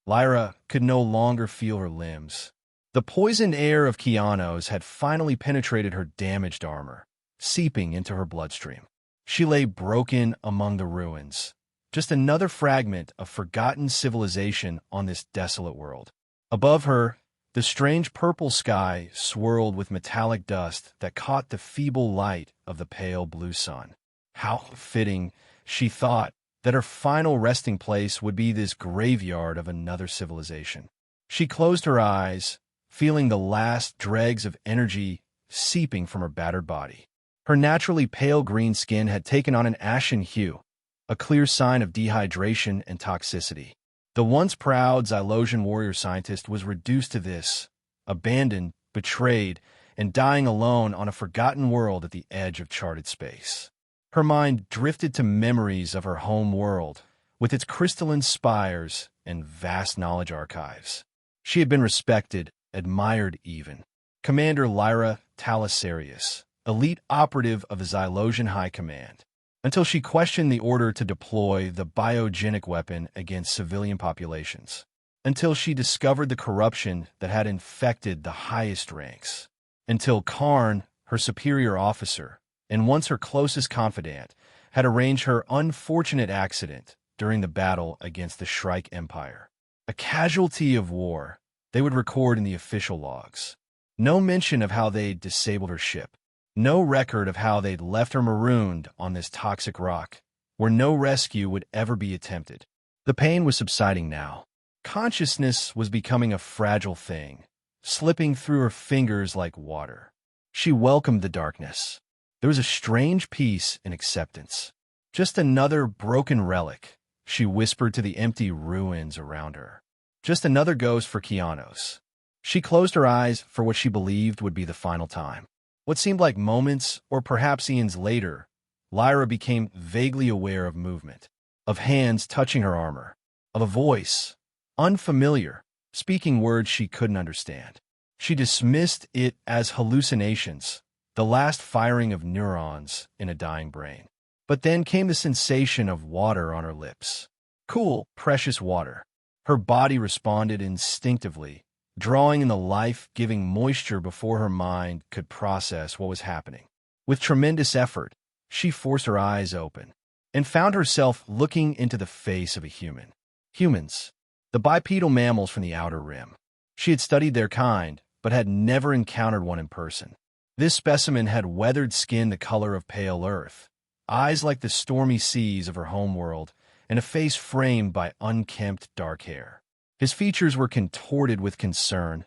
Lyra could no longer feel her limbs. The poisoned air of Keanos had finally penetrated her damaged armor, seeping into her bloodstream. She lay broken among the ruins, just another fragment of forgotten civilization on this desolate world. Above her, the strange purple sky swirled with metallic dust that caught the feeble light of the pale blue sun. How fitting, she thought, that her final resting place would be this graveyard of another civilization. She closed her eyes, feeling the last dregs of energy seeping from her battered body. Her naturally pale green skin had taken on an ashen hue, a clear sign of dehydration and toxicity. The once proud Xylosian warrior scientist was reduced to this, abandoned, betrayed, and dying alone on a forgotten world at the edge of charted space. Her mind drifted to memories of her home world, with its crystalline spires and vast knowledge archives. She had been respected, admired even. Commander Lyra Talisarius, elite operative of the Xylosian High Command, until she questioned the order to deploy the biogenic weapon against civilian populations, until she discovered the corruption that had infected the highest ranks, until Karn, her superior officer, and once her closest confidant, had arranged her unfortunate accident during the battle against the Shrike Empire. A casualty of war, they would record in the official logs. No mention of how they'd disabled her ship. No record of how they'd left her marooned on this toxic rock, where no rescue would ever be attempted. The pain was subsiding now. Consciousness was becoming a fragile thing, slipping through her fingers like water. She welcomed the darkness. There was a strange peace and acceptance. Just another broken relic, she whispered to the empty ruins around her. Just another ghost for Keanos. She closed her eyes for what she believed would be the final time. What seemed like moments, or perhaps eons later, Lyra became vaguely aware of movement, of hands touching her armor, of a voice, unfamiliar, speaking words she couldn't understand. She dismissed it as hallucinations, the last firing of neurons in a dying brain. But then came the sensation of water on her lips. Cool, precious water. Her body responded instinctively, drawing in the life-giving moisture before her mind could process what was happening. With tremendous effort, she forced her eyes open and found herself looking into the face of a human. Humans, the bipedal mammals from the Outer Rim. She had studied their kind, but had never encountered one in person. This specimen had weathered skin the color of pale earth, eyes like the stormy seas of her homeworld, and a face framed by unkempt dark hair. His features were contorted with concern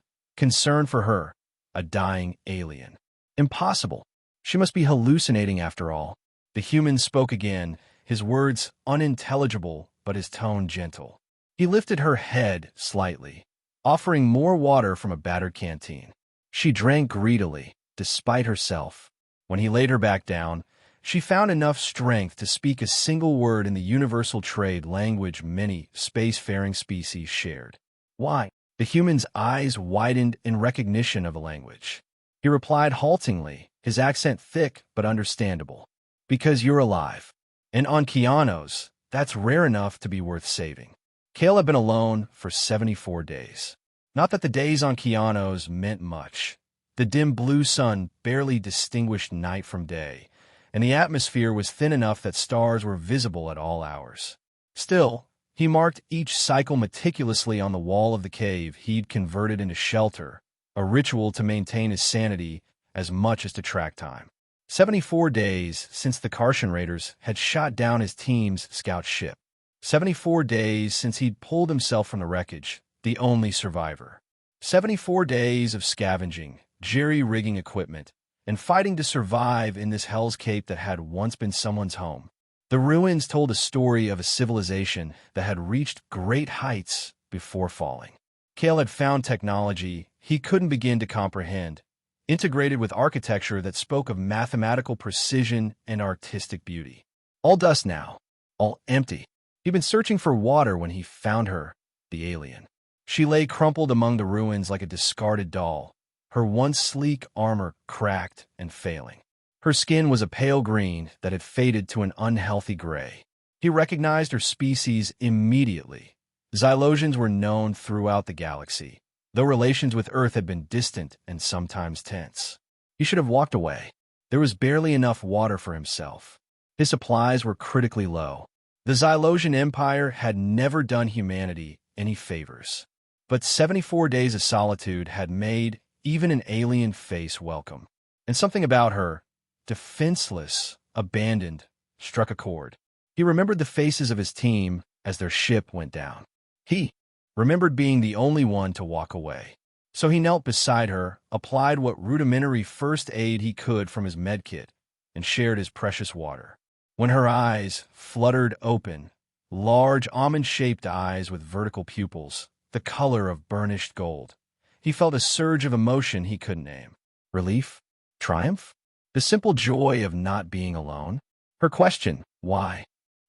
for her, a dying alien. Impossible. She must be hallucinating after all. The human spoke again, his words unintelligible but his tone gentle. He lifted her head slightly, offering more water from a battered canteen. She drank greedily, despite herself. When he laid her back down, she found enough strength to speak a single word in the universal trade language many spacefaring species shared. Why? The human's eyes widened in recognition of the language. He replied haltingly, his accent thick but understandable. Because you're alive. And on Keanos, that's rare enough to be worth saving. Kale had been alone for 74 days. Not that the days on Keanos meant much. The dim blue sun barely distinguished night from day, and the atmosphere was thin enough that stars were visible at all hours. Still, he marked each cycle meticulously on the wall of the cave he'd converted into shelter, a ritual to maintain his sanity as much as to track time. 74 days since the Kartian raiders had shot down his team's scout ship. 74 days since he'd pulled himself from the wreckage, the only survivor. 74 days of scavenging, jerry-rigging equipment, and fighting to survive in this hell's cape that had once been someone's home. The ruins told a story of a civilization that had reached great heights before falling. Kale had found technology he couldn't begin to comprehend, integrated with architecture that spoke of mathematical precision and artistic beauty. All dust now, all empty. He'd been searching for water when he found her, the alien. She lay crumpled among the ruins like a discarded doll, her once sleek armor cracked and failing. Her skin was a pale green that had faded to an unhealthy gray. He recognized her species immediately. Xylosians were known throughout the galaxy, though relations with Earth had been distant and sometimes tense. He should have walked away. There was barely enough water for himself. His supplies were critically low. The Xylosian Empire had never done humanity any favors. But 74 days of solitude had made even an alien face welcome. And something about her, defenseless, abandoned, struck a chord. He remembered the faces of his team as their ship went down. He remembered being the only one to walk away. So he knelt beside her, applied what rudimentary first aid he could from his medkit, and shared his precious water. When her eyes fluttered open, large almond-shaped eyes with vertical pupils, the color of burnished gold, he felt a surge of emotion he couldn't name. Relief? Triumph? The simple joy of not being alone? Her question, why,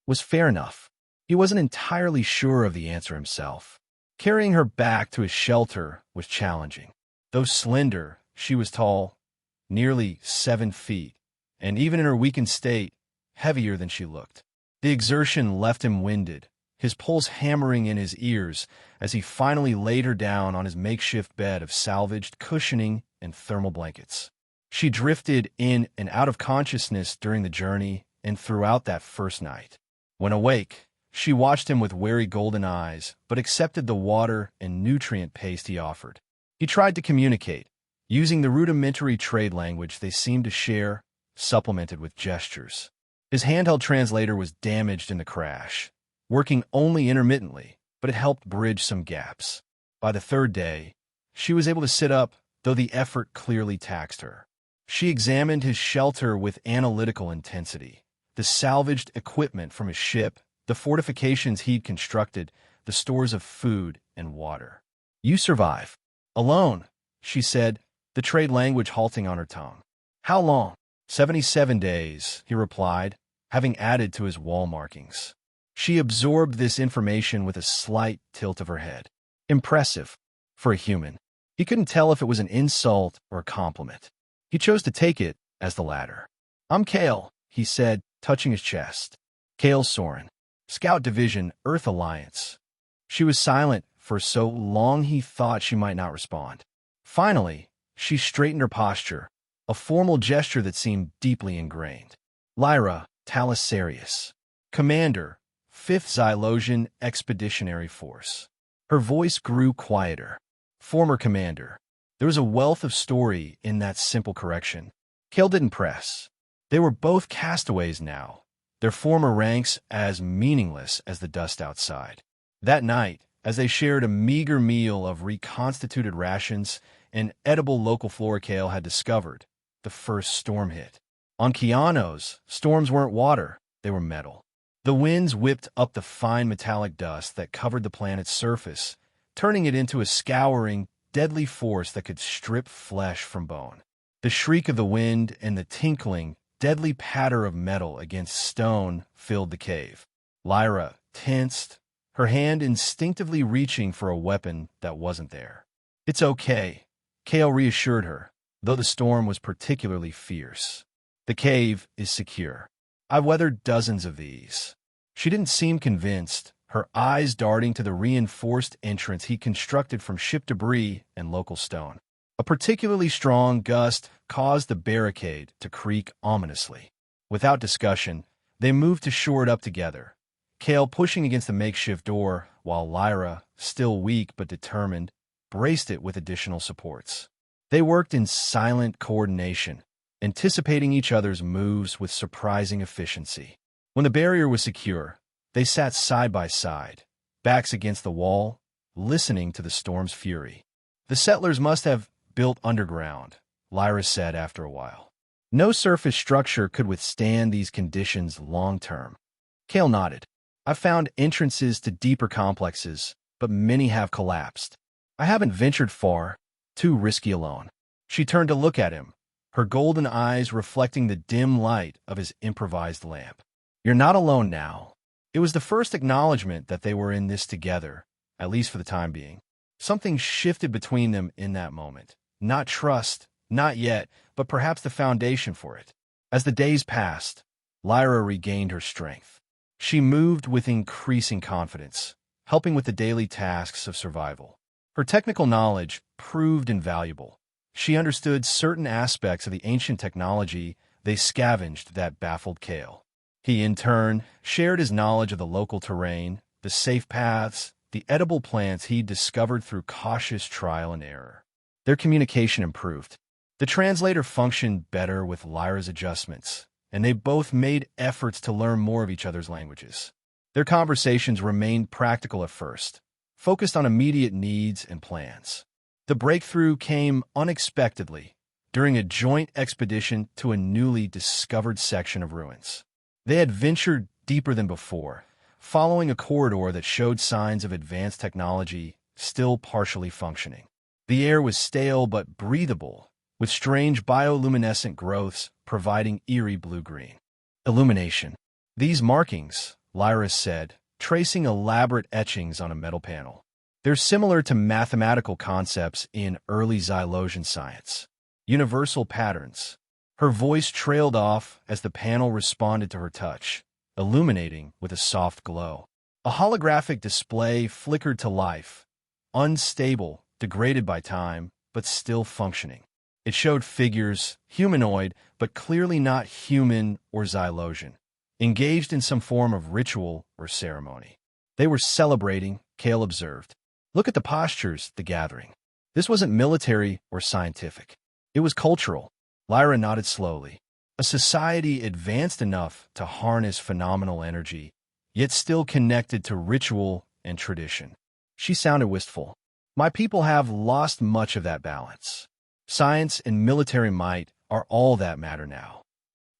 was fair enough. He wasn't entirely sure of the answer himself. Carrying her back to his shelter was challenging. Though slender, she was tall, nearly 7 feet, and even in her weakened state, heavier than she looked. The exertion left him winded, his pulse hammering in his ears as he finally laid her down on his makeshift bed of salvaged cushioning and thermal blankets. She drifted in and out of consciousness during the journey and throughout that first night. When awake, she watched him with wary golden eyes, but accepted the water and nutrient paste he offered. He tried to communicate, using the rudimentary trade language they seemed to share, supplemented with gestures. His handheld translator was damaged in the crash, working only intermittently, but it helped bridge some gaps. By the third day, she was able to sit up, though the effort clearly taxed her. She examined his shelter with analytical intensity, the salvaged equipment from his ship, the fortifications he'd constructed, the stores of food and water. "You survive. Alone," she said, the trade language halting on her tongue. "How long?" 77 days, he replied, having added to his wall markings. She absorbed this information with a slight tilt of her head. Impressive, for a human. He couldn't tell if it was an insult or a compliment. He chose to take it as the latter. "I'm Kale," he said, touching his chest. "Kale Soren. Scout Division, Earth Alliance." She was silent for so long he thought she might not respond. Finally, she straightened her posture, a formal gesture that seemed deeply ingrained. "Lyra Talisarius, Commander, 5th Xylosian Expeditionary Force." Her voice grew quieter. "Former Commander." There was a wealth of story in that simple correction. Kale didn't press. They were both castaways now, their former ranks as meaningless as the dust outside. That night, as they shared a meager meal of reconstituted rations and edible local flora Kale had discovered, the first storm hit. On Keanos, storms weren't water, they were metal. The winds whipped up the fine metallic dust that covered the planet's surface, turning it into a scouring, deadly force that could strip flesh from bone. The shriek of the wind and the tinkling, deadly patter of metal against stone filled the cave. Lyra tensed, her hand instinctively reaching for a weapon that wasn't there. "It's okay," Kale reassured her, though the storm was particularly fierce. "The cave is secure. I've weathered dozens of these." She didn't seem convinced, her eyes darting to the reinforced entrance he constructed from ship debris and local stone. A particularly strong gust caused the barricade to creak ominously. Without discussion, they moved to shore it up together, Kale pushing against the makeshift door, while Lyra, still weak but determined, braced it with additional supports. They worked in silent coordination, anticipating each other's moves with surprising efficiency. When the barrier was secure, they sat side by side, backs against the wall, listening to the storm's fury. "The settlers must have built underground," Lyra said after a while. "No surface structure could withstand these conditions long-term." Kale nodded. "I've found entrances to deeper complexes, but many have collapsed. I haven't ventured far, too risky alone." She turned to look at him, her golden eyes reflecting the dim light of his improvised lamp. "You're not alone now." It was the first acknowledgement that they were in this together, at least for the time being. Something shifted between them in that moment. Not trust, not yet, but perhaps the foundation for it. As the days passed, Lyra regained her strength. She moved with increasing confidence, helping with the daily tasks of survival. Her technical knowledge proved invaluable. She understood certain aspects of the ancient technology they scavenged that baffled Kale. He, in turn, shared his knowledge of the local terrain, the safe paths, the edible plants he'd discovered through cautious trial and error. Their communication improved. The translator functioned better with Lyra's adjustments, and they both made efforts to learn more of each other's languages. Their conversations remained practical at first, focused on immediate needs and plans. The breakthrough came unexpectedly during a joint expedition to a newly discovered section of ruins. They had ventured deeper than before, following a corridor that showed signs of advanced technology still partially functioning. The air was stale but breathable, with strange bioluminescent growths providing eerie blue-green illumination. These markings, Lyra said, tracing elaborate etchings on a metal panel. They're similar to mathematical concepts in early Xylosian science. Universal patterns. Her voice trailed off as the panel responded to her touch, illuminating with a soft glow. A holographic display flickered to life, unstable, degraded by time, but still functioning. It showed figures, humanoid, but clearly not human or Xylosian, engaged in some form of ritual or ceremony. They were celebrating, Kale observed. Look at the postures, the gathering. This wasn't military or scientific. It was cultural. Lyra nodded slowly. A society advanced enough to harness phenomenal energy, yet still connected to ritual and tradition. She sounded wistful. My people have lost much of that balance. Science and military might are all that matter now.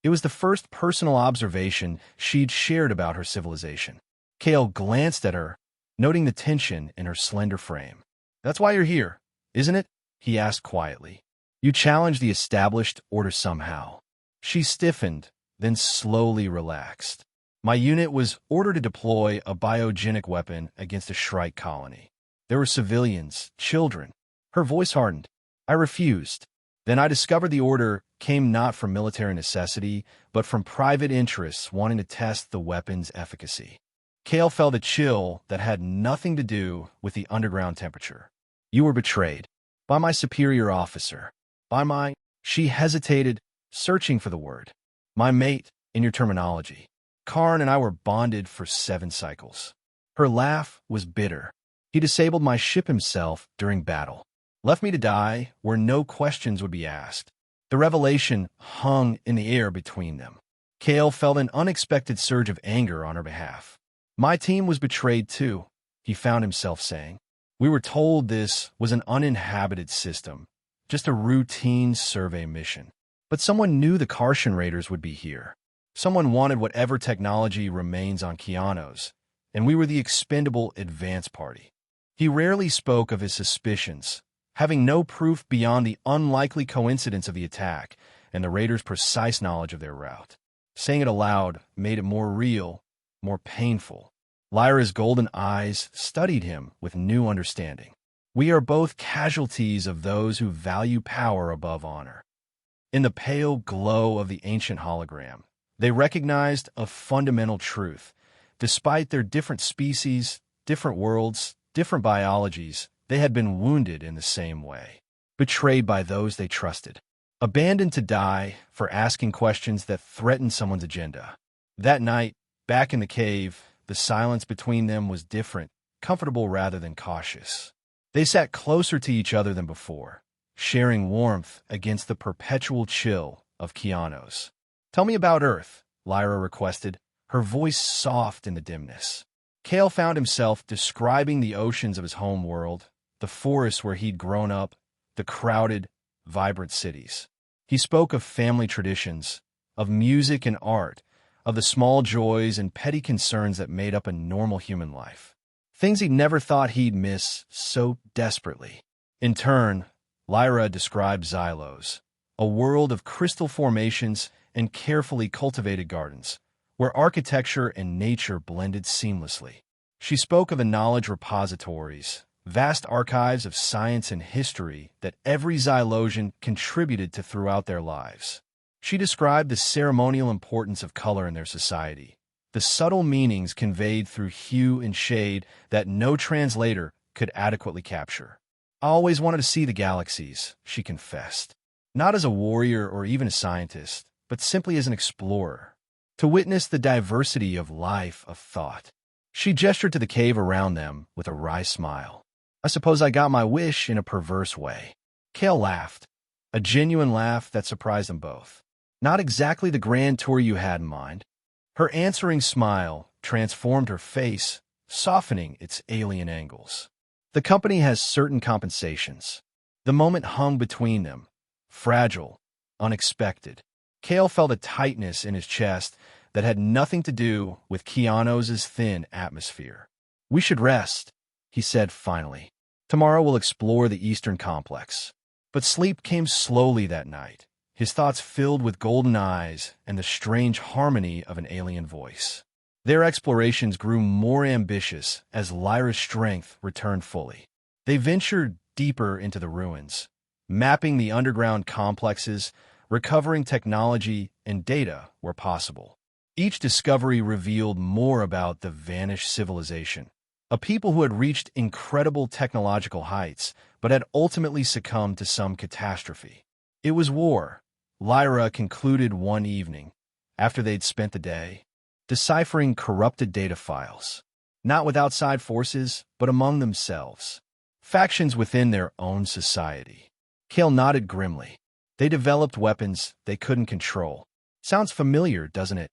It was the first personal observation she'd shared about her civilization. Kale glanced at her, noting the tension in her slender frame. That's why you're here, isn't it? He asked quietly. You challenged the established order somehow. She stiffened, then slowly relaxed. My unit was ordered to deploy a biogenic weapon against a Shrike colony. There were civilians, children. Her voice hardened. I refused. Then I discovered the order came not from military necessity, but from private interests wanting to test the weapon's efficacy. Kale felt a chill that had nothing to do with the underground temperature. You were betrayed. By my superior officer. By my... She hesitated, searching for the word. My mate, in your terminology. Karn and I were bonded for 7 cycles. Her laugh was bitter. He disabled my ship himself during battle. Left me to die where no questions would be asked. The revelation hung in the air between them. Kale felt an unexpected surge of anger on her behalf. My team was betrayed too, he found himself saying. We were told this was an uninhabited system, just a routine survey mission. But someone knew the Kartian raiders would be here. Someone wanted whatever technology remains on Keanos, and we were the expendable advance party. He rarely spoke of his suspicions, having no proof beyond the unlikely coincidence of the attack and the raiders' precise knowledge of their route. Saying it aloud made it more real, more painful. Lyra's golden eyes studied him with new understanding. We are both casualties of those who value power above honor. In the pale glow of the ancient hologram, they recognized a fundamental truth. Despite their different species, different worlds, different biologies, they had been wounded in the same way. Betrayed by those they trusted. Abandoned to die for asking questions that threatened someone's agenda. That night, back in the cave, the silence between them was different, comfortable rather than cautious. They sat closer to each other than before, sharing warmth against the perpetual chill of Keanos. Tell me about Earth, Lyra requested, her voice soft in the dimness. Kale found himself describing the oceans of his home world, the forests where he'd grown up, the crowded, vibrant cities. He spoke of family traditions, of music and art, of the small joys and petty concerns that made up a normal human life. Things he'd never thought he'd miss so desperately. In turn, Lyra described Xylos, a world of crystal formations and carefully cultivated gardens, where architecture and nature blended seamlessly. She spoke of the knowledge repositories, vast archives of science and history that every Xylosian contributed to throughout their lives. She described the ceremonial importance of color in their society, the subtle meanings conveyed through hue and shade that no translator could adequately capture. "I always wanted to see the galaxies," she confessed. "Not as a warrior or even a scientist, but simply as an explorer. To witness the diversity of life, of thought." She gestured to the cave around them with a wry smile. "I suppose I got my wish in a perverse way." Kale laughed, a genuine laugh that surprised them both. "Not exactly the grand tour you had in mind." Her answering smile transformed her face, softening its alien angles. "The company has certain compensations." The moment hung between them, fragile, unexpected. Kale felt a tightness in his chest that had nothing to do with Keanos' thin atmosphere. "We should rest," he said finally. "Tomorrow we'll explore the Eastern Complex." But sleep came slowly that night, his thoughts filled with golden eyes and the strange harmony of an alien voice. Their explorations grew more ambitious as Lyra's strength returned fully. They ventured deeper into the ruins, mapping the underground complexes, recovering technology and data where possible. Each discovery revealed more about the vanished civilization, a people who had reached incredible technological heights but had ultimately succumbed to some catastrophe. It was war, Lyra concluded one evening, after they'd spent the day deciphering corrupted data files, not with outside forces, but among themselves, factions within their own society. Kale nodded grimly. They developed weapons they couldn't control. Sounds familiar, doesn't it?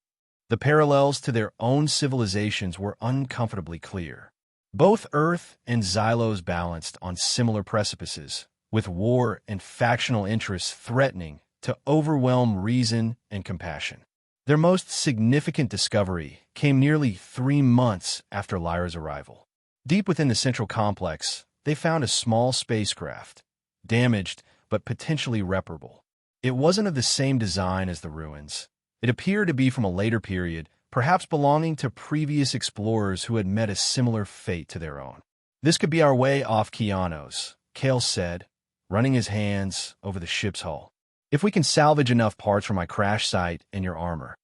The parallels to their own civilizations were uncomfortably clear. Both Earth and Xylos balanced on similar precipices, with war and factional interests threatening to overwhelm reason and compassion. Their most significant discovery came nearly 3 months after Lyra's arrival. Deep within the central complex, they found a small spacecraft, damaged but potentially reparable. It wasn't of the same design as the ruins. It appeared to be from a later period, perhaps belonging to previous explorers who had met a similar fate to their own. "This could be our way off Keanos," Kale said, running his hands over the ship's hull. "If we can salvage enough parts from my crash site and your armor."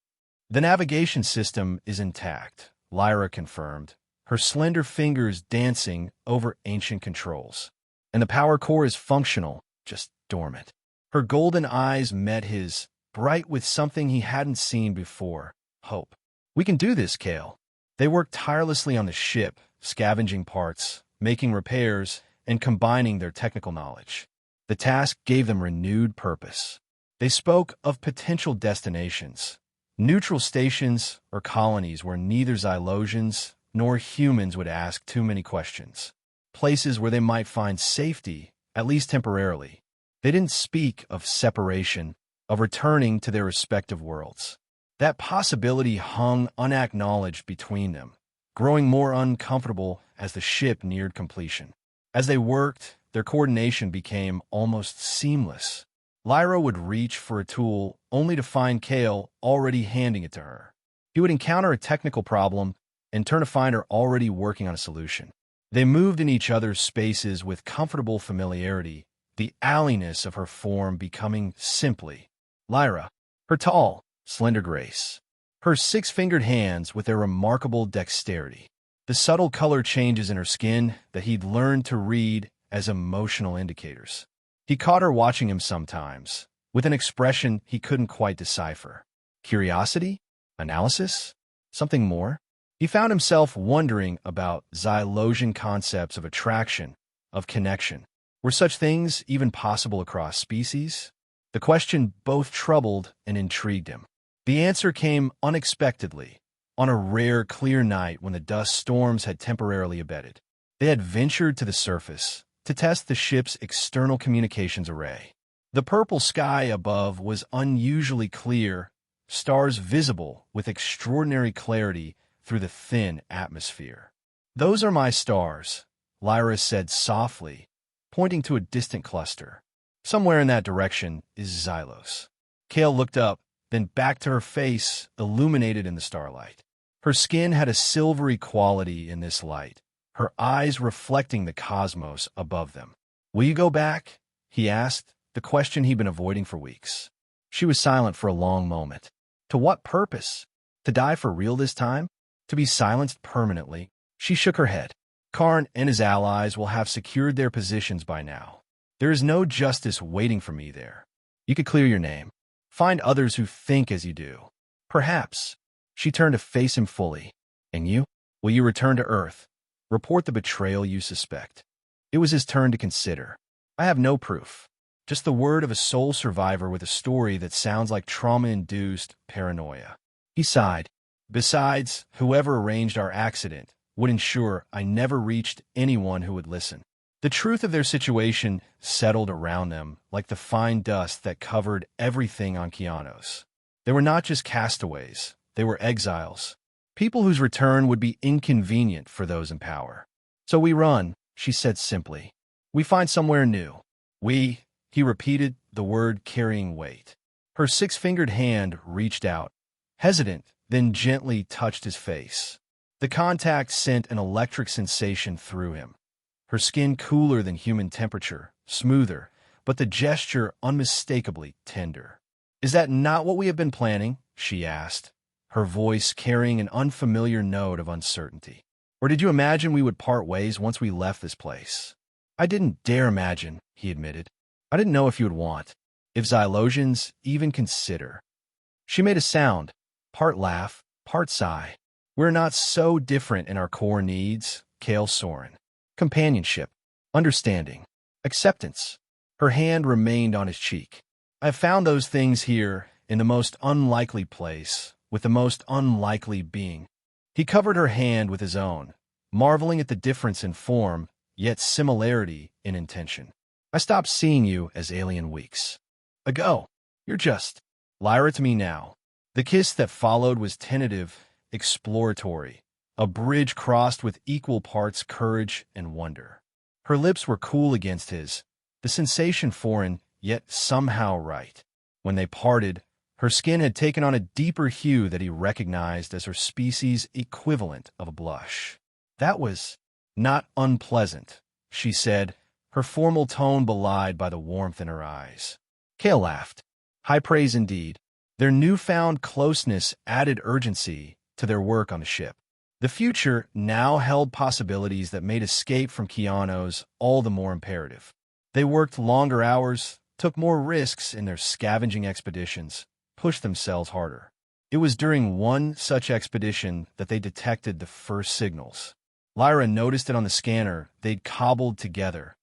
"The navigation system is intact," Lyra confirmed, her slender fingers dancing over ancient controls. "And the power core is functional, just dormant." Her golden eyes met his, bright with something he hadn't seen before, hope. "We can do this, Kale." They worked tirelessly on the ship, scavenging parts, making repairs, and combining their technical knowledge. The task gave them renewed purpose. They spoke of potential destinations, neutral stations or colonies where neither Xylosians nor humans would ask too many questions, places where they might find safety, at least temporarily. They didn't speak of separation, of returning to their respective worlds. That possibility hung unacknowledged between them, growing more uncomfortable as the ship neared completion. As they worked, their coordination became almost seamless. Lyra would reach for a tool only to find Kale already handing it to her. He would encounter a technical problem and turn to find her already working on a solution. They moved in each other's spaces with comfortable familiarity, the alliness of her form becoming simply Lyra, her tall, slender grace, her 6-fingered hands with their remarkable dexterity, the subtle color changes in her skin that he'd learned to read as emotional indicators. He caught her watching him sometimes, with an expression he couldn't quite decipher. Curiosity? Analysis? Something more? He found himself wondering about Xylosian concepts of attraction, of connection. Were such things even possible across species? The question both troubled and intrigued him. The answer came unexpectedly, on a rare, clear night when the dust storms had temporarily abated. They had ventured to the surface to test the ship's external communications array. The purple sky above was unusually clear, stars visible with extraordinary clarity through the thin atmosphere. "Those are my stars," Lyra said softly, pointing to a distant cluster. "Somewhere in that direction is Xylos." Kale looked up, then back to her face, illuminated in the starlight. Her skin had a silvery quality in this light, her eyes reflecting the cosmos above them. "Will you go back?" he asked, the question he'd been avoiding for weeks. She was silent for a long moment. "To what purpose?" To die for real this time? To be silenced permanently? She shook her head. Karn and his allies will have secured their positions by now. There is no justice waiting for me there. You could clear your name. Find others who think as you do. Perhaps. She turned to face him fully. And you? Will you return to Earth? Report the betrayal you suspect. It was his turn to consider. I have no proof. Just the word of a sole survivor with a story that sounds like trauma-induced paranoia. He sighed. Besides, whoever arranged our accident would ensure I never reached anyone who would listen. The truth of their situation settled around them like the fine dust that covered everything on Keanos. They were not just castaways, they were exiles. People whose return would be inconvenient for those in power. So we run, she said simply. We find somewhere new. He repeated, the word carrying weight. Her six-fingered hand reached out, hesitant, then gently touched his face. The contact sent an electric sensation through him. Her skin cooler than human temperature, smoother, but the gesture unmistakably tender. Is that not what we have been planning? She asked, her voice carrying an unfamiliar note of uncertainty. Or did you imagine we would part ways once we left this place? I didn't dare imagine, he admitted. I didn't know if you would want, if Xylosians even consider. She made a sound, part laugh, part sigh. We're not so different in our core needs, Kale Soren. Companionship, understanding, acceptance. Her hand remained on his cheek. I have found those things here, in the most unlikely place, with the most unlikely being. He covered her hand with his own, marveling at the difference in form, yet similarity in intention. I stopped seeing you as alien weeks ago. You're just Lyra to me now. The kiss that followed was tentative, exploratory, a bridge crossed with equal parts courage and wonder. Her lips were cool against his, the sensation foreign, yet somehow right. When they parted, her skin had taken on a deeper hue that he recognized as her species' equivalent of a blush. That was not unpleasant, she said, her formal tone belied by the warmth in her eyes. Kale laughed. High praise indeed. Their newfound closeness added urgency to their work on the ship. The future now held possibilities that made escape from Keanos all the more imperative. They worked longer hours, took more risks in their scavenging expeditions, pushed themselves harder. It was during one such expedition that they detected the first signals. Lyra noticed it on the scanner they'd cobbled together,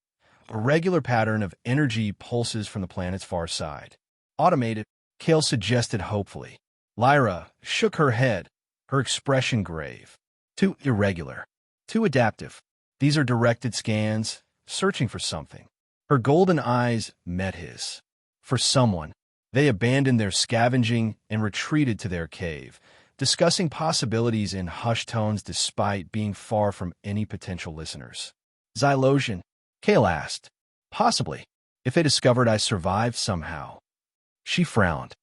a regular pattern of energy pulses from the planet's far side. Automated, Kale suggested hopefully. Lyra shook her head, her expression grave. Too irregular. Too adaptive. These are directed scans, searching for something. Her golden eyes met his. For someone. They abandoned their scavenging and retreated to their cave, discussing possibilities in hushed tones despite being far from any potential listeners. Xylosian, Kale asked. Possibly, if they discovered I survived somehow. She frowned.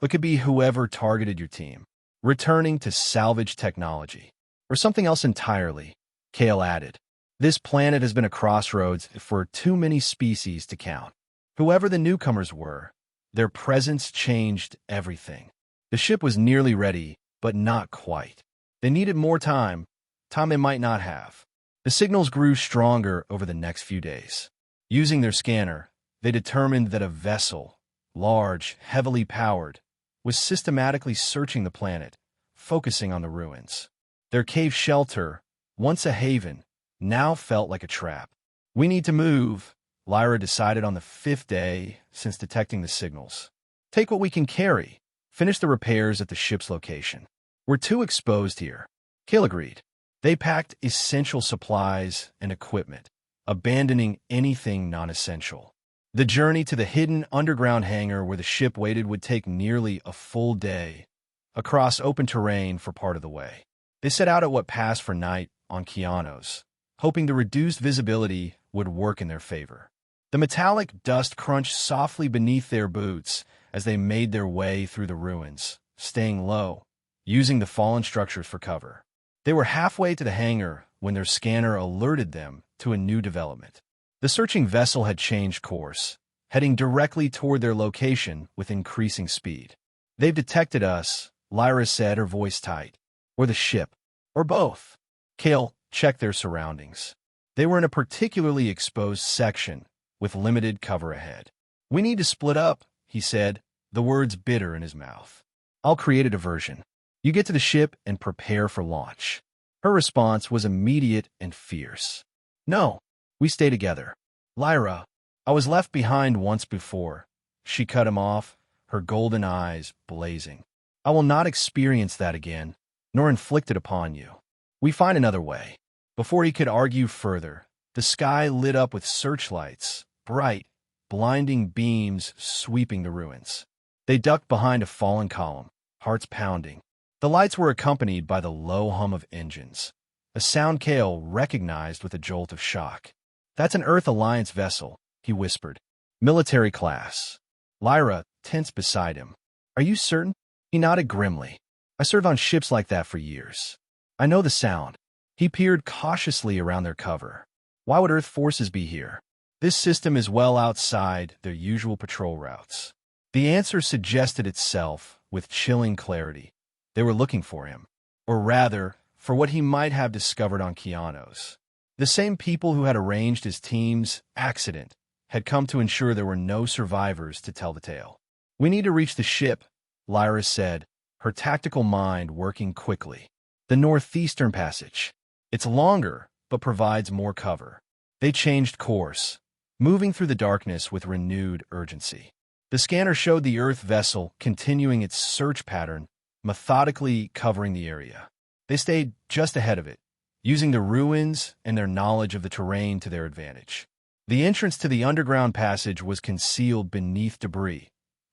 It could be whoever targeted your team, returning to salvage technology. Or something else entirely, Kale added. This planet has been a crossroads for too many species to count. Whoever the newcomers were, their presence changed everything. The ship was nearly ready, but not quite. They needed more time they might not have. The signals grew stronger over the next few days. Using their scanner, they determined that a vessel, large, heavily powered, was systematically searching the planet, focusing on the ruins. Their cave shelter, once a haven, now felt like a trap. We need to move, Lyra decided on the 5th day since detecting the signals. Take what we can carry. Finish the repairs at the ship's location. We're too exposed here. Kale agreed. They packed essential supplies and equipment, abandoning anything non-essential. The journey to the hidden underground hangar where the ship waited would take nearly a full day, across open terrain for part of the way. They set out at what passed for night on Keanos, hoping the reduced visibility would work in their favor. The metallic dust crunched softly beneath their boots as they made their way through the ruins, staying low, using the fallen structures for cover. They were halfway to the hangar when their scanner alerted them to a new development. The searching vessel had changed course, heading directly toward their location with increasing speed. They've detected us, Lyra said, her voice tight. Or the ship. Or both. Kale checked their surroundings. They were in a particularly exposed section, with limited cover ahead. We need to split up, he said, the words bitter in his mouth. I'll create a diversion. You get to the ship and prepare for launch. Her response was immediate and fierce. No, we stay together. Lyra, I was left behind once before. She cut him off, her golden eyes blazing. I will not experience that again, nor inflict it upon you. We find another way. Before he could argue further, the sky lit up with searchlights, bright, blinding beams sweeping the ruins. They ducked behind a fallen column, hearts pounding. The lights were accompanied by the low hum of engines, a sound Kale recognized with a jolt of shock. That's an Earth Alliance vessel, he whispered. Military class. Lyra tensed beside him. Are you certain? He nodded grimly. I served on ships like that for years. I know the sound. He peered cautiously around their cover. Why would Earth forces be here? This system is well outside their usual patrol routes. The answer suggested itself with chilling clarity. They were looking for him. Or rather, for what he might have discovered on Keanos. The same people who had arranged his team's accident had come to ensure there were no survivors to tell the tale. We need to reach the ship, Lyra said, her tactical mind working quickly. The northeastern passage. It's longer, but provides more cover. They changed course, moving through the darkness with renewed urgency. The scanner showed the Earth vessel continuing its search pattern, methodically covering the area. They stayed just ahead of it, using the ruins and their knowledge of the terrain to their advantage. The entrance to the underground passage was concealed beneath debris,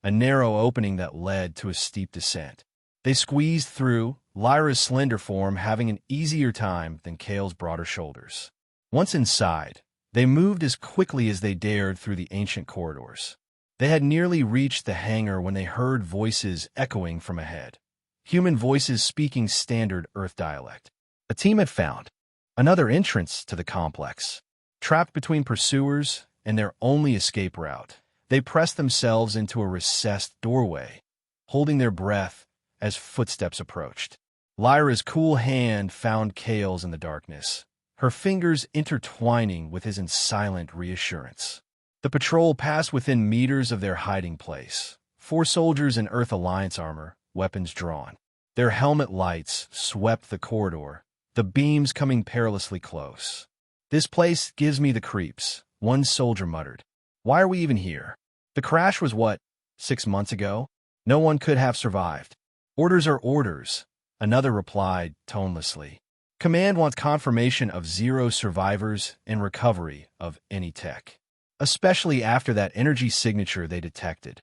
a narrow opening that led to a steep descent. They squeezed through, Lyra's slender form having an easier time than Kale's broader shoulders. Once inside, they moved as quickly as they dared through the ancient corridors. They had nearly reached the hangar when they heard voices echoing from ahead. Human voices speaking standard Earth dialect. A team had found another entrance to the complex. Trapped between pursuers and their only escape route, they pressed themselves into a recessed doorway, holding their breath as footsteps approached. Lyra's cool hand found Kale's in the darkness, her fingers intertwining with his in silent reassurance. The patrol passed within meters of their hiding place. 4 soldiers in Earth Alliance armor, weapons drawn. Their helmet lights swept the corridor, the beams coming perilously close. This place gives me the creeps, one soldier muttered. Why are we even here? The crash was what, 6 months ago? No one could have survived. Orders are orders, another replied tonelessly. Command wants confirmation of 0 survivors and recovery of any tech, especially after that energy signature they detected.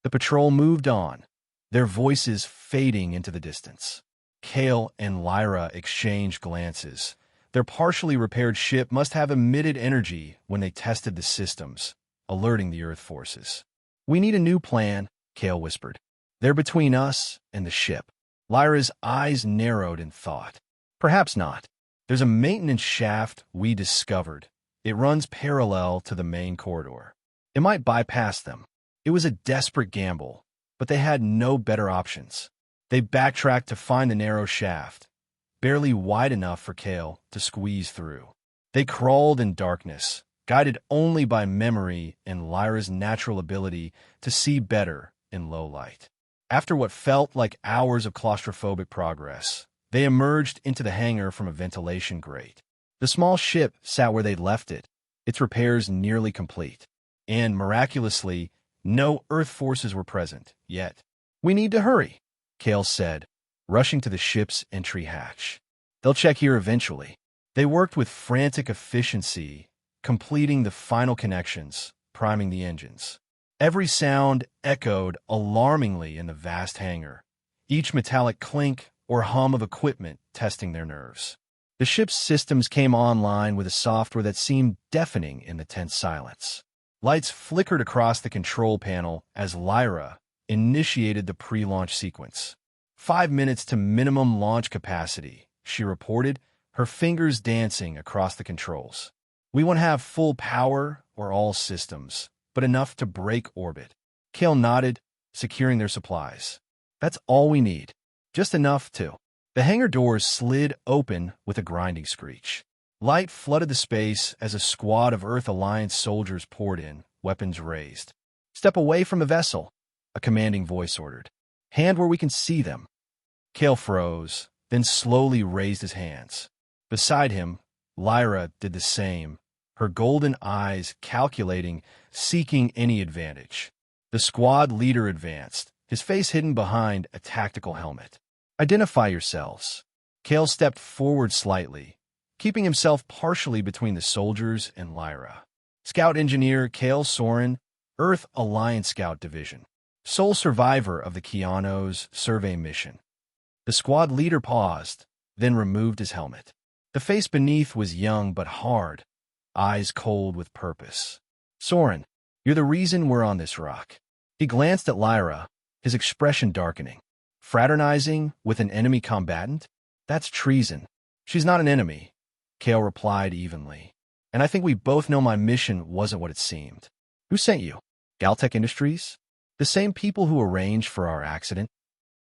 The patrol moved on, their voices fading into the distance. Kale and Lyra exchanged glances. Their partially repaired ship must have emitted energy when they tested the systems, alerting the Earth forces. We need a new plan, Kale whispered. They're between us and the ship. Lyra's eyes narrowed in thought. Perhaps not. There's a maintenance shaft we discovered. It runs parallel to the main corridor. It might bypass them. It was a desperate gamble, but they had no better options. They backtracked to find the narrow shaft, barely wide enough for Kale to squeeze through. They crawled in darkness, guided only by memory and Lyra's natural ability to see better in low light. After what felt like hours of claustrophobic progress, they emerged into the hangar from a ventilation grate. The small ship sat where they'd left it, its repairs nearly complete. And, miraculously, no Earth forces were present, yet. We need to hurry, Kale said, rushing to the ship's entry hatch. They'll check here eventually. They worked with frantic efficiency, completing the final connections, priming the engines. Every sound echoed alarmingly in the vast hangar, each metallic clink or hum of equipment testing their nerves. The ship's systems came online with a software that seemed deafening in the tense silence. Lights flickered across the control panel as Lyra initiated the pre-launch sequence. 5 minutes to minimum launch capacity, she reported, her fingers dancing across the controls. We won't have full power or all systems, but enough to break orbit. Kale nodded, securing their supplies. That's all we need. Just enough to. The hangar doors slid open with a grinding screech. Light flooded the space as a squad of Earth Alliance soldiers poured in, weapons raised. "Step away from the vessel," a commanding voice ordered. "Hand where we can see them." Kale froze, then slowly raised his hands. Beside him, Lyra did the same, her golden eyes calculating, seeking any advantage. The squad leader advanced, his face hidden behind a tactical helmet. "Identify yourselves." Kale stepped forward slightly, keeping himself partially between the soldiers and Lyra. Scout Engineer Kale Soren, Earth Alliance Scout Division. Sole survivor of the Keanos survey mission. The squad leader paused, then removed his helmet. The face beneath was young but hard, eyes cold with purpose. "Soren, you're the reason we're on this rock." He glanced at Lyra, his expression darkening. "Fraternizing with an enemy combatant? That's treason." "She's not an enemy," Kale replied evenly. "And I think we both know my mission wasn't what it seemed." "Who sent you? Galtech Industries? The same people who arranged for our accident?"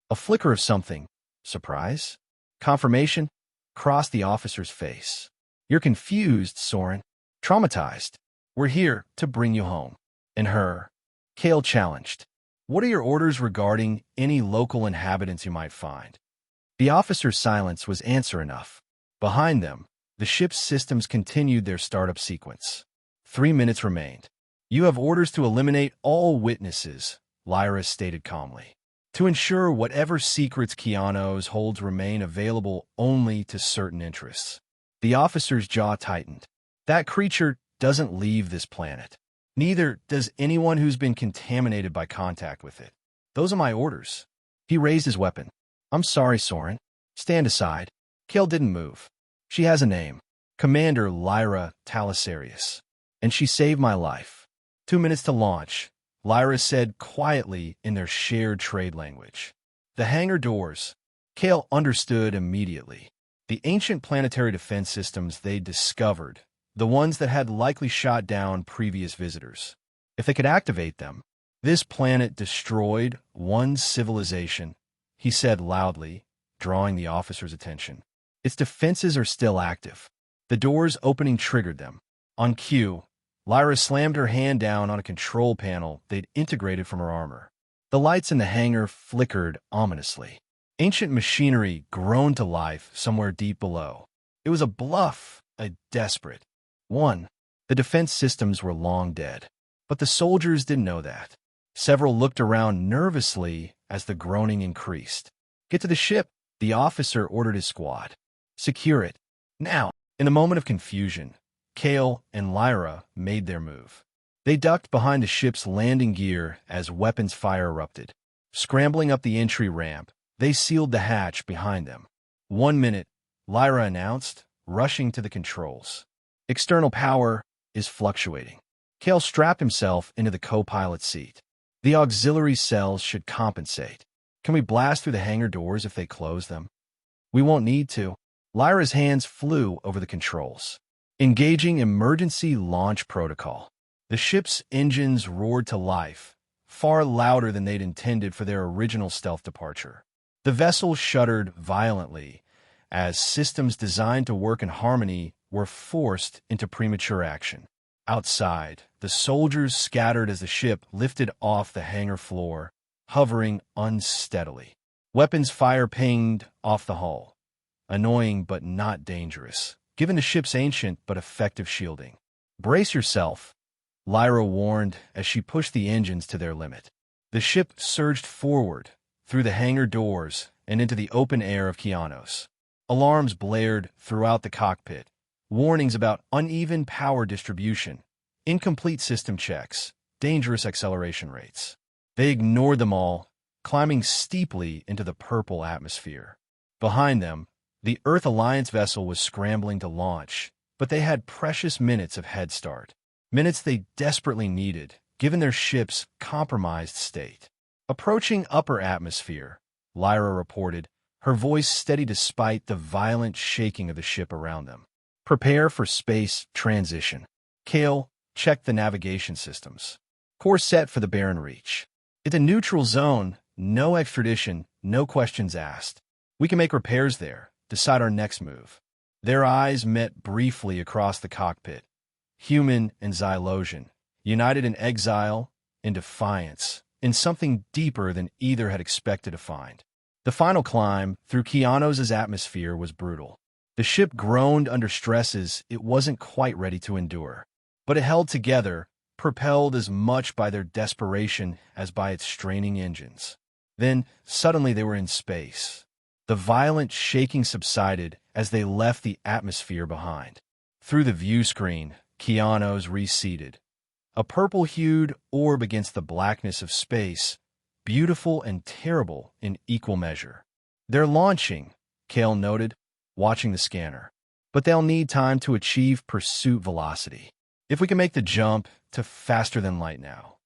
A flicker of something, surprise, confirmation, crossed the officer's face. "You're confused, Soren. Traumatized. We're here to bring you home." "And her?" Kale challenged. "What are your orders regarding any local inhabitants you might find?" The officer's silence was answer enough. Behind them, the ship's systems continued their startup sequence. 3 minutes remained. "You have orders to eliminate all witnesses," Lyra stated calmly, "to ensure whatever secrets Keanos holds remain available only to certain interests." The officer's jaw tightened. "That creature doesn't leave this planet. Neither does anyone who's been contaminated by contact with it. Those are my orders." He raised his weapon. "I'm sorry, Soren. Stand aside." Kale didn't move. "She has a name. Commander Lyra Talisarius. And she saved my life." 2 minutes to launch, Lyra said quietly in their shared trade language. The hangar doors. Kale understood immediately. The ancient planetary defense systems they'd discovered, the ones that had likely shot down previous visitors. If they could activate them, this planet destroyed one civilization, he said loudly, drawing the officer's attention. Its defenses are still active. The doors opening triggered them. On cue, Lyra slammed her hand down on a control panel they'd integrated from her armor. The lights in the hangar flickered ominously. Ancient machinery groaned to life somewhere deep below. It was a bluff, a desperate one. The defense systems were long dead. But the soldiers didn't know that. Several looked around nervously as the groaning increased. "Get to the ship," the officer ordered his squad. "Secure it. Now." In the moment of confusion, Kale and Lyra made their move. They ducked behind the ship's landing gear as weapons fire erupted. Scrambling up the entry ramp, they sealed the hatch behind them. 1 minute, Lyra announced, rushing to the controls. "External power is fluctuating." Kale strapped himself into the co-pilot seat. "The auxiliary cells should compensate. Can we blast through the hangar doors if they close them?" "We won't need to." Lyra's hands flew over the controls. Engaging emergency launch protocol. The ship's engines roared to life, far louder than they'd intended for their original stealth departure. The vessel shuddered violently as systems designed to work in harmony were forced into premature action. Outside, the soldiers scattered as the ship lifted off the hangar floor, hovering unsteadily. Weapons fire pinged off the hull. Annoying but not dangerous, given the ship's ancient but effective shielding. "Brace yourself," Lyra warned as she pushed the engines to their limit. The ship surged forward, through the hangar doors and into the open air of Keanos. Alarms blared throughout the cockpit, warnings about uneven power distribution, incomplete system checks, dangerous acceleration rates. They ignored them all, climbing steeply into the purple atmosphere. Behind them, the Earth Alliance vessel was scrambling to launch, but they had precious minutes of head start. Minutes they desperately needed, given their ship's compromised state. Approaching upper atmosphere, Lyra reported, her voice steady despite the violent shaking of the ship around them. "Prepare for space transition." Kale checked the navigation systems. "Course set for the Barren Reach. It's a neutral zone, no extradition, no questions asked." We can make repairs there, decide our next move. Their eyes met briefly across the cockpit. Human and Xylosian, united in exile, in defiance, in something deeper than either had expected to find. The final climb through Keanos' atmosphere was brutal. The ship groaned under stresses it wasn't quite ready to endure. But it held together, propelled as much by their desperation as by its straining engines. Then, suddenly they were in space. The violent shaking subsided as they left the atmosphere behind. Through the view screen, Keanos receded. A purple-hued orb against the blackness of space, beautiful and terrible in equal measure. They're launching, Kale noted, watching the scanner. But they'll need time to achieve pursuit velocity. If we can make the jump to faster than light now.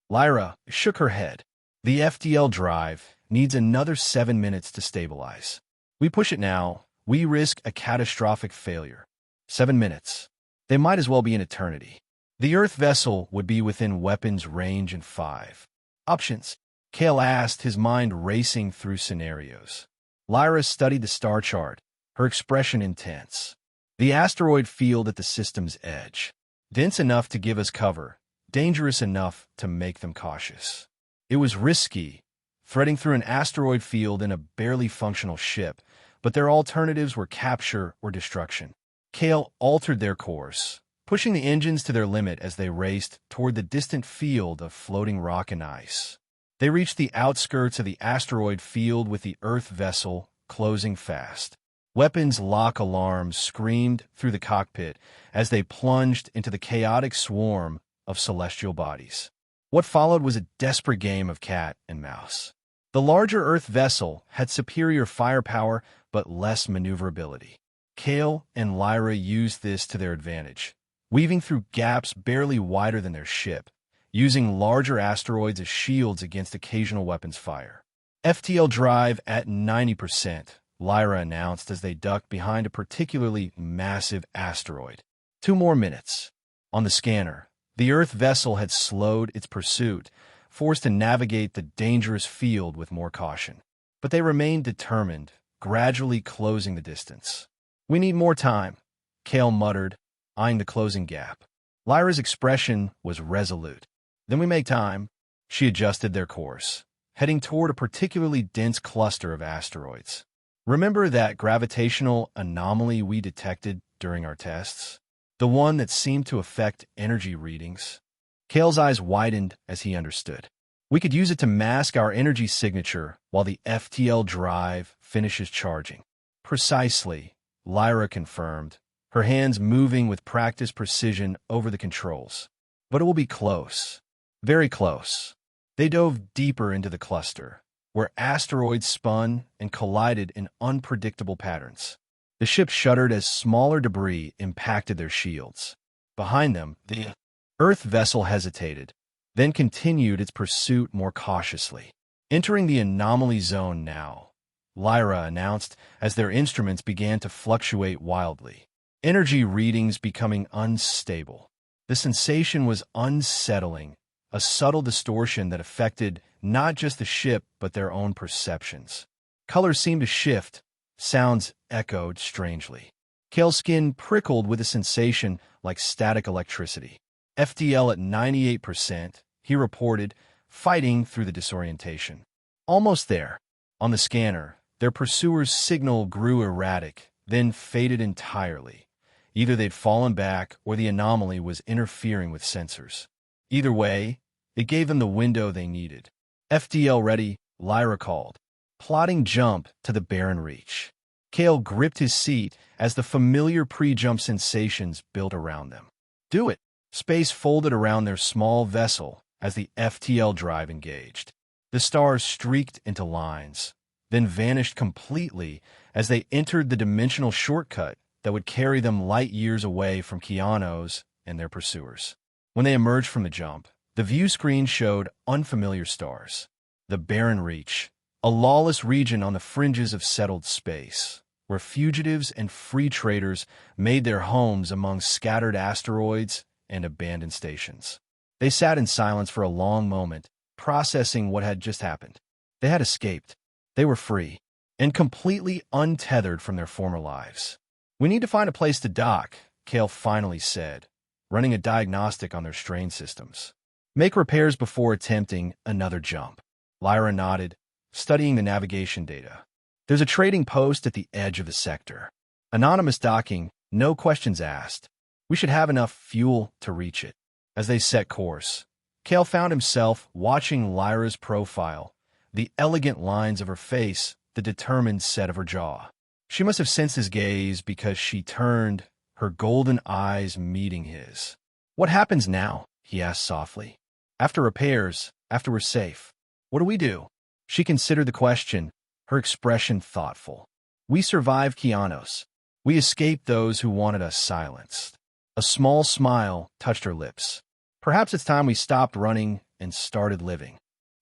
Lyra shook her head. The FTL drive needs another 7 minutes to stabilize. We push it now, we risk a catastrophic failure. 7 minutes. They might as well be an eternity. The Earth vessel would be within weapons range in 5. Options. Kale asked, his mind racing through scenarios. Lyra studied the star chart, her expression intense. The asteroid field at the system's edge. Dense enough to give us cover, dangerous enough to make them cautious. It was risky, threading through an asteroid field in a barely functional ship, but their alternatives were capture or destruction. Kale altered their course, pushing the engines to their limit as they raced toward the distant field of floating rock and ice. They reached the outskirts of the asteroid field with the Earth vessel closing fast. Weapons lock alarms screamed through the cockpit as they plunged into the chaotic swarm of celestial bodies. What followed was a desperate game of cat and mouse. The larger Earth vessel had superior firepower but less maneuverability. Kale and Lyra used this to their advantage, weaving through gaps barely wider than their ship, using larger asteroids as shields against occasional weapons fire. FTL drive at 90%, Lyra announced as they ducked behind a particularly massive asteroid. 2 more minutes. On the scanner, the Earth vessel had slowed its pursuit, forced to navigate the dangerous field with more caution. But they remained determined, gradually closing the distance. We need more time, Kale muttered, eyeing the closing gap. Lyra's expression was resolute. Then we make time. She adjusted their course, heading toward a particularly dense cluster of asteroids. Remember that gravitational anomaly we detected during our tests? The one that seemed to affect energy readings? Kale's eyes widened as he understood. We could use it to mask our energy signature while the FTL drive finishes charging. Precisely, Lyra confirmed, her hands moving with practiced precision over the controls. But it will be close. Very close. They dove deeper into the cluster, where asteroids spun and collided in unpredictable patterns. The ship shuddered as smaller debris impacted their shields. Behind them, the Earth vessel hesitated, then continued its pursuit more cautiously. Entering the anomaly zone now, Lyra announced as their instruments began to fluctuate wildly, energy readings becoming unstable. The sensation was unsettling, a subtle distortion that affected not just the ship but their own perceptions. Colors seemed to shift, sounds echoed strangely. Kale's skin prickled with a sensation like static electricity. FTL at 98%, he reported, fighting through the disorientation. Almost there. On the scanner, their pursuer's signal grew erratic, then faded entirely. Either they'd fallen back or the anomaly was interfering with sensors. Either way, it gave them the window they needed. FTL ready, Lyra called, plotting jump to the barren reach. Kale gripped his seat as the familiar pre-jump sensations built around them. Do it! Space folded around their small vessel as the FTL drive engaged. The stars streaked into lines, then vanished completely as they entered the dimensional shortcut that would carry them light years away from Keanos and their pursuers. When they emerged from the jump, the view screen showed unfamiliar stars. The barren reach, a lawless region on the fringes of settled space, where fugitives and free traders made their homes among scattered asteroids and abandoned stations. They sat in silence for a long moment, processing what had just happened. They had escaped. They were free. and completely untethered from their former lives. "We need to find a place to dock," Kale finally said, running a diagnostic on their strain systems. "Make repairs before attempting another jump." Lyra nodded, studying the navigation data. "There's a trading post at the edge of the sector. Anonymous docking, no questions asked. We should have enough fuel to reach it." As they set course, Kale found himself watching Lyra's profile, the elegant lines of her face, the determined set of her jaw. She must have sensed his gaze because she turned, her golden eyes meeting his. "What happens now?" he asked softly. "After repairs, after we're safe, what do we do?" She considered the question, her expression thoughtful. "We survived Kianos. We escaped those who wanted us silenced." A small smile touched her lips. "Perhaps it's time we stopped running and started living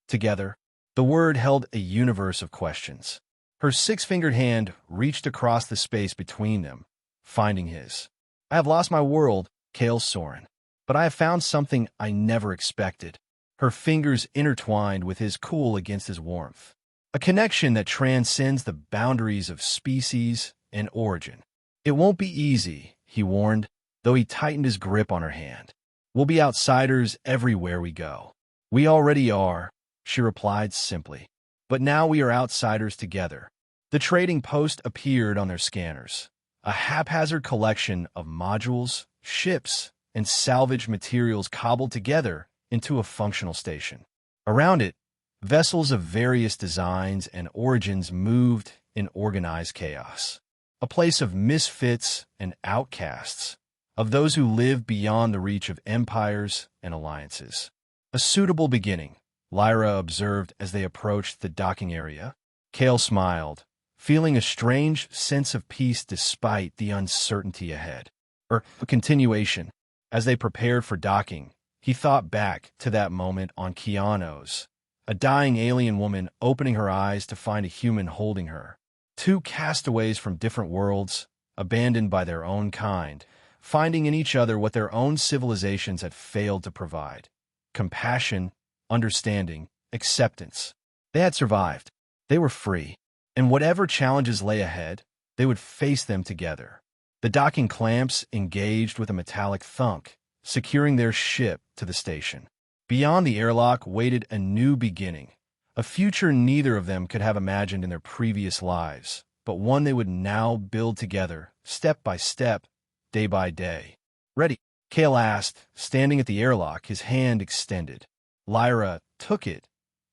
together." The word held a universe of questions. Her six-fingered hand reached across the space between them, finding his. "I have lost my world, Kale Soren, but I have found something I never expected." Her fingers intertwined with his, cool against his warmth. "A connection that transcends the boundaries of species and origin." "It won't be easy," he warned, though he tightened his grip on her hand. "We'll be outsiders everywhere we go." "We already are," she replied simply. "But now we are outsiders together." The trading post appeared on their scanners, a haphazard collection of modules, ships, and salvage materials cobbled together into a functional station. Around it, vessels of various designs and origins moved in organized chaos. A place of misfits and outcasts, of those who live beyond the reach of empires and alliances. "A suitable beginning," Lyra observed as they approached the docking area. Kale smiled, feeling a strange sense of peace despite the uncertainty ahead. A continuation. As they prepared for docking, he thought back to that moment on Kianos, a dying alien woman opening her eyes to find a human holding her. Two castaways from different worlds, abandoned by their own kind, finding in each other what their own civilizations had failed to provide: compassion, understanding, acceptance. They had survived. They were free. And whatever challenges lay ahead, they would face them together. The docking clamps engaged with a metallic thunk, securing their ship to the station. Beyond the airlock waited a new beginning, a future neither of them could have imagined in their previous lives, but one they would now build together, step by step, day by day. "Ready?" Kale asked, standing at the airlock, his hand extended. Lyra took it,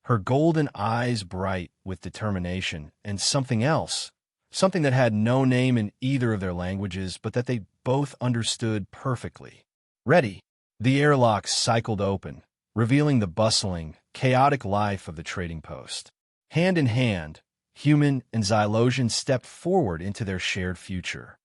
her golden eyes bright with determination and something else, something that had no name in either of their languages, but that they both understood perfectly. "Ready." The airlock cycled open, revealing the bustling, chaotic life of the trading post. Hand in hand, human and Xylosian stepped forward into their shared future.